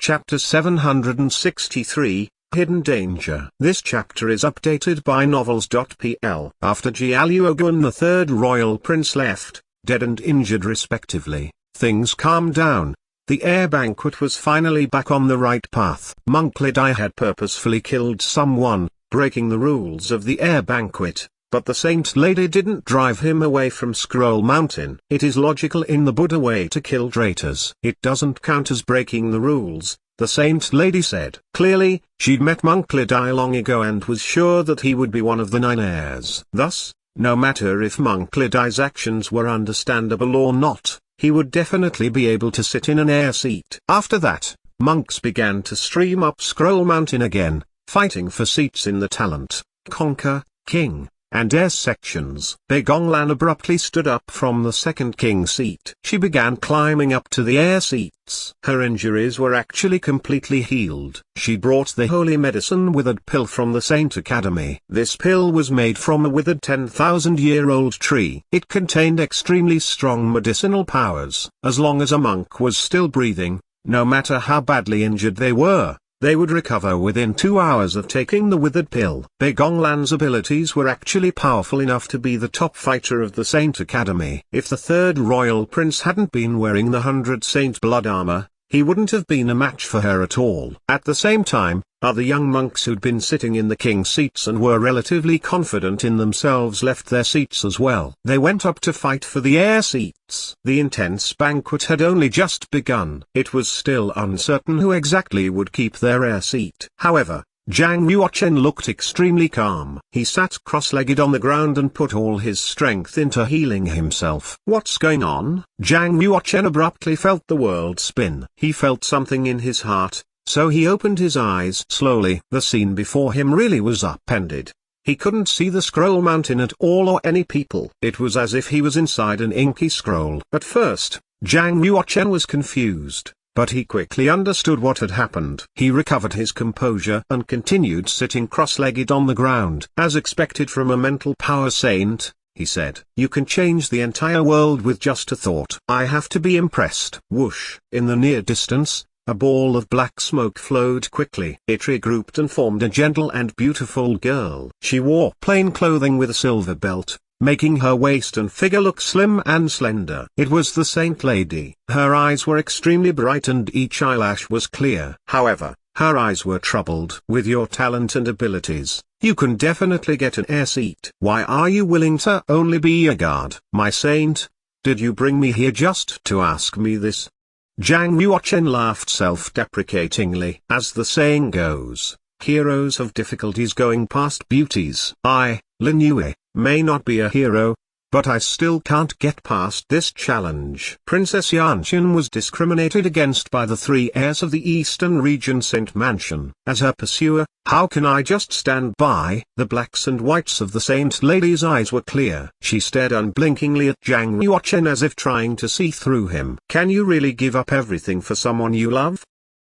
Chapter 763, Hidden Danger. This chapter is updated by Novels.pl. After Jialuoguan the third royal prince left, dead and injured respectively, things calmed down. The air banquet was finally back on the right path. Monk Lidai had purposefully killed someone, breaking the rules of the air banquet. But the Saint Lady didn't drive him away from Scroll Mountain. It is logical in the Buddha way to kill traitors. It doesn't count as breaking the rules, the Saint Lady said. Clearly, she'd met Monk Lidai long ago and was sure that he would be one of the 9 heirs. Thus, no matter if Monk Lidai's actions were understandable or not, he would definitely be able to sit in an heir seat. After that, monks began to stream up Scroll Mountain again, fighting for seats in the Talent, Conquer, King, and heir sections. Bei Gonglan abruptly stood up from the second king seat. She began climbing up to the heir seats. Her injuries were actually completely healed. She brought the holy medicine withered pill from the Saint Academy. This pill was made from a withered 10,000-year-old tree. It contained extremely strong medicinal powers. As long as a monk was still breathing, no matter how badly injured they were, they would recover within 2 hours of taking the withered pill. Bei Gonglan's abilities were actually powerful enough to be the top fighter of the Saint Academy. If the third royal prince hadn't been wearing the 100 Saint blood armor, he wouldn't have been a match for her at all. At the same time, other young monks who'd been sitting in the king's seats and were relatively confident in themselves left their seats as well. They went up to fight for the heir seats. The intense banquet had only just begun. It was still uncertain who exactly would keep their heir seat. However, Zhang Yuochen looked extremely calm. He sat cross-legged on the ground and put all his strength into healing himself. What's going on? Zhang Yuochen abruptly felt the world spin. He felt something in his heart, so he opened his eyes slowly. The scene before him really was upended. He couldn't see the Scroll Mountain at all or any people. It was as if he was inside an inky scroll. At first, Zhang Yuochen was confused, but he quickly understood what had happened. He recovered his composure and continued sitting cross-legged on the ground. As expected from a mental power saint, he said, "You can change the entire world with just a thought. I have to be impressed." Whoosh! In the near distance, a ball of black smoke flowed quickly. It regrouped and formed a gentle and beautiful girl. She wore plain clothing with a silver belt, making her waist and figure look slim and slender. It was the Saint Lady. Her eyes were extremely bright and each eyelash was clear. However, her eyes were troubled. "With your talent and abilities, you can definitely get an heir seat. Why are you willing to only be a guard? My saint, did you bring me here just to ask me this?" Zhang Yuochen laughed self-deprecatingly. As the saying goes, heroes have difficulties going past beauties. I, Lin Yue, may not be a hero, but I still can't get past this challenge. Princess Yanxian was discriminated against by the 3 heirs of the Eastern Region Saint Mansion. As her pursuer, how can I just stand by? The blacks and whites of the Saint Lady's eyes were clear. She stared unblinkingly at Zhang Yuochen as if trying to see through him. "Can you really give up everything for someone you love?"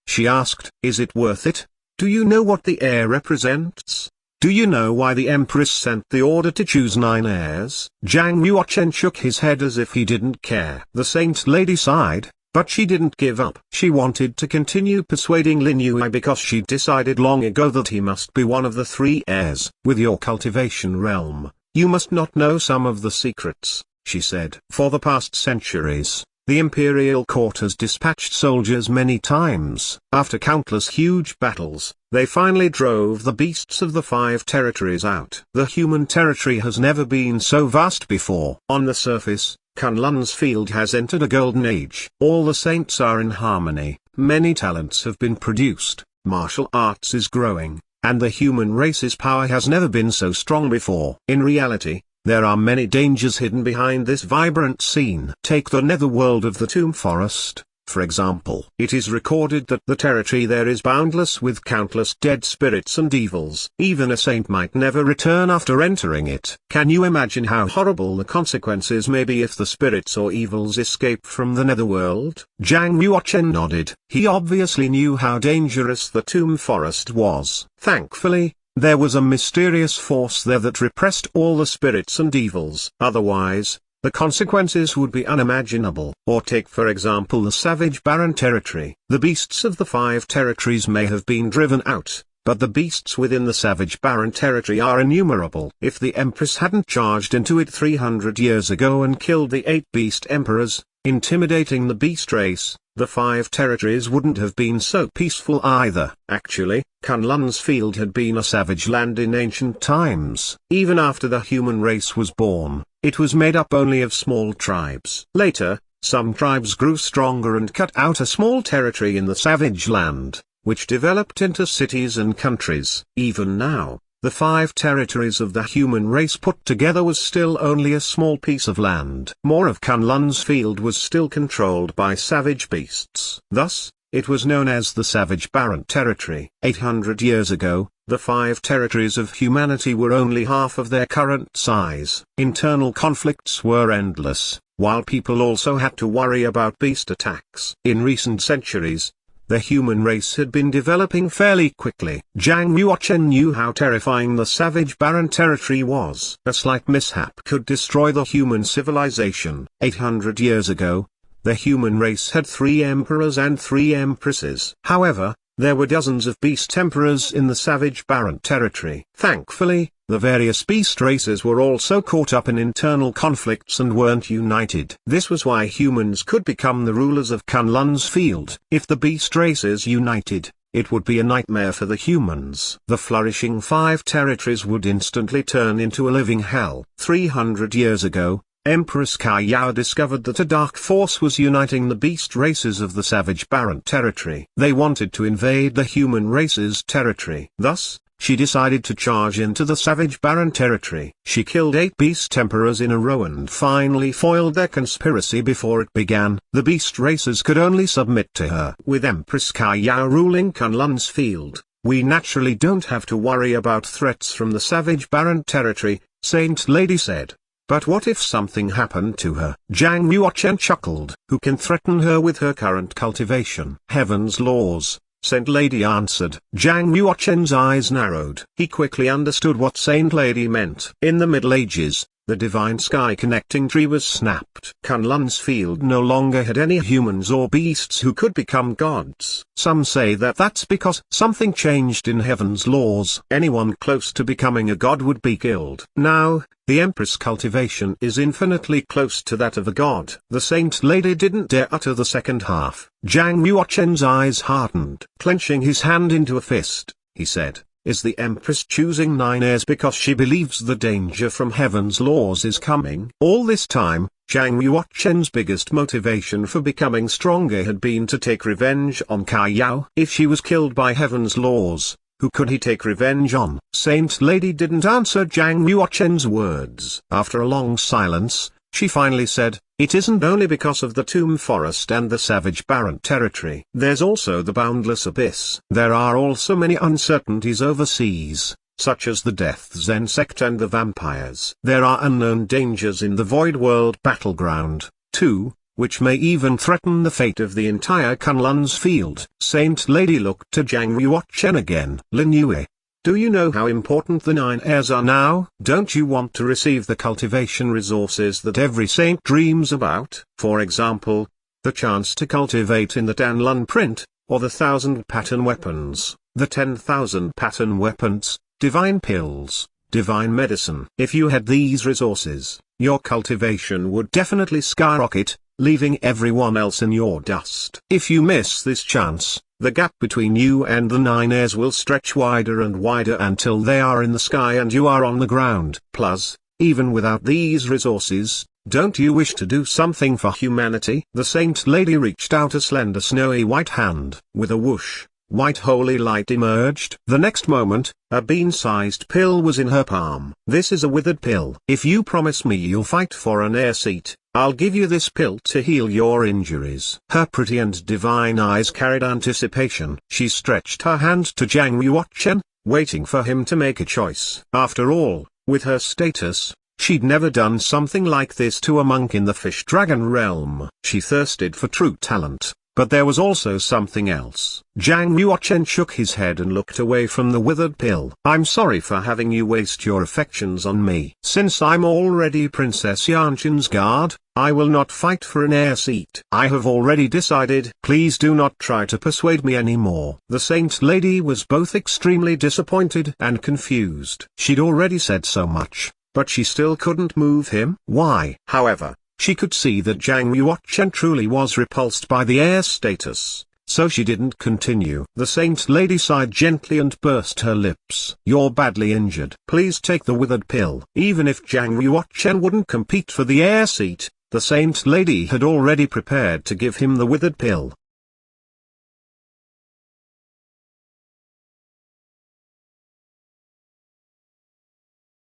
she asked. "Is it worth it? Do you know what the heir represents? Do you know why the Empress sent the order to choose 9 heirs?" Zhang Yuochen shook his head as if he didn't care. The Saint Lady sighed, but she didn't give up. She wanted to continue persuading Lin Yue because she'd decided long ago that he must be one of the 3 heirs. "With your cultivation realm, you must not know some of the secrets," she said. "For the past centuries, the imperial court has dispatched soldiers many times. After countless huge battles, they finally drove the beasts of the 5 territories out. The human territory has never been so vast before. On the surface, Kunlun's field has entered a golden age. All the saints are in harmony, many talents have been produced, martial arts is growing, and the human race's power has never been so strong before. In reality, there are many dangers hidden behind this vibrant scene. Take the netherworld of the Tomb Forest, for example. It is recorded that the territory there is boundless with countless dead spirits and evils. Even a saint might never return after entering it. Can you imagine how horrible the consequences may be if the spirits or evils escape from the netherworld? Zhang Yuochen nodded. He obviously knew how dangerous the Tomb Forest was. Thankfully, there was a mysterious force there that repressed all the spirits and evils. Otherwise, the consequences would be unimaginable. Or take for example the savage barren territory. The beasts of the 5 territories may have been driven out, but the beasts within the savage barren territory are innumerable. If the Empress hadn't charged into it 300 years ago and killed the 8 beast emperors, intimidating the beast race, the 5 territories wouldn't have been so peaceful either. Actually, Kunlun's field had been a savage land in ancient times. Even after the human race was born, it was made up only of small tribes. Later, some tribes grew stronger and cut out a small territory in the savage land, which developed into cities and countries. Even now, the 5 territories of the human race put together was still only a small piece of land. More of Kunlun's field was still controlled by savage beasts. Thus, it was known as the Savage Barren Territory. 800 years ago, the 5 territories of humanity were only half of their current size. Internal conflicts were endless, while people also had to worry about beast attacks. In recent centuries, the human race had been developing fairly quickly. Zhang Yuochen knew how terrifying the savage barren territory was. A slight mishap could destroy the human civilization. 800 years ago, the human race had 3 emperors and 3 empresses. However, there were dozens of beast emperors in the savage barren territory. Thankfully, the various beast races were also caught up in internal conflicts and weren't united. This was why humans could become the rulers of Kunlun's field. If the beast races united, it would be a nightmare for the humans. The flourishing 5 territories would instantly turn into a living hell. 300 years ago, Empress Kaiyao discovered that a dark force was uniting the beast races of the savage barren territory. They wanted to invade the human race's territory. Thus, she decided to charge into the savage barren territory. She killed 8 beast emperors in a row and finally foiled their conspiracy before it began. The beast races could only submit to her. With Empress Kaiyao ruling Kunlun's field, we naturally don't have to worry about threats from the savage barren territory, Saint Lady said. But what if something happened to her? Zhang Yuochen chuckled. Who can threaten her with her current cultivation? Heaven's laws, Saint Lady answered. Zhang Yuochen's eyes narrowed. He quickly understood what Saint Lady meant. In the Middle Ages, the divine sky connecting tree was snapped. Kunlun's field no longer had any humans or beasts who could become gods. Some say that that's because something changed in heaven's laws. Anyone close to becoming a god would be killed. Now, the Empress cultivation is infinitely close to that of a god. The Saint Lady didn't dare utter the second half. Zhang Yuochen's eyes hardened. Clenching his hand into a fist, he said, "Is the Empress choosing 9 heirs because she believes the danger from heaven's laws is coming?" All this time, Zhang Yuochen's biggest motivation for becoming stronger had been to take revenge on Kaiyao. If she was killed by heaven's laws, who could he take revenge on? Saint Lady didn't answer Zhang Yuochen's words. After a long silence, she finally said, "It isn't only because of the Tomb Forest and the savage barren territory. There's also the boundless abyss. There are also many uncertainties overseas, such as the Death Zen sect and the vampires. There are unknown dangers in the Void World battleground, too, which may even threaten the fate of the entire Kunlun's field." Saint Lady looked to Zhang Yuochen again. "Lin Yue, do you know how important the 9 heirs are now? Don't you want to receive the cultivation resources that every saint dreams about? For example, the chance to cultivate in the Danlun print, or the 1,000 pattern weapons, the 10,000 pattern weapons, divine pills, divine medicine. If you had these resources, your cultivation would definitely skyrocket, leaving everyone else in your dust. If you miss this chance, the gap between you and the 9 heirs will stretch wider and wider until they are in the sky and you are on the ground. Plus, even without these resources, don't you wish to do something for humanity?" The Saint Lady reached out a slender snowy white hand. With a whoosh, white holy light emerged. The next moment, a bean-sized pill was in her palm. "This is a withered pill. If you promise me you'll fight for an heir seat, I'll give you this pill to heal your injuries." Her pretty and divine eyes carried anticipation. She stretched her hand to Zhang Yuochen, waiting for him to make a choice. After all, with her status, she'd never done something like this to a monk in the fish dragon realm. She thirsted for true talent, But there was also something else. Zhang Yuochen shook his head and looked away from the withered pill. I'm sorry for having you waste your affections on me. Since I'm already Princess Yanshin's guard, I will not fight for an heir seat. I have already decided. Please do not try to persuade me anymore. The Saint Lady was both extremely disappointed and confused. She'd already said so much, but she still couldn't move him. Why? However, she could see that Zhang Yuochen truly was repulsed by the heir status, so she didn't continue. The Saint Lady sighed gently and pursed her lips. You're badly injured. Please take the withered pill. Even if Zhang Yuochen wouldn't compete for the heir seat, the Saint Lady had already prepared to give him the withered pill.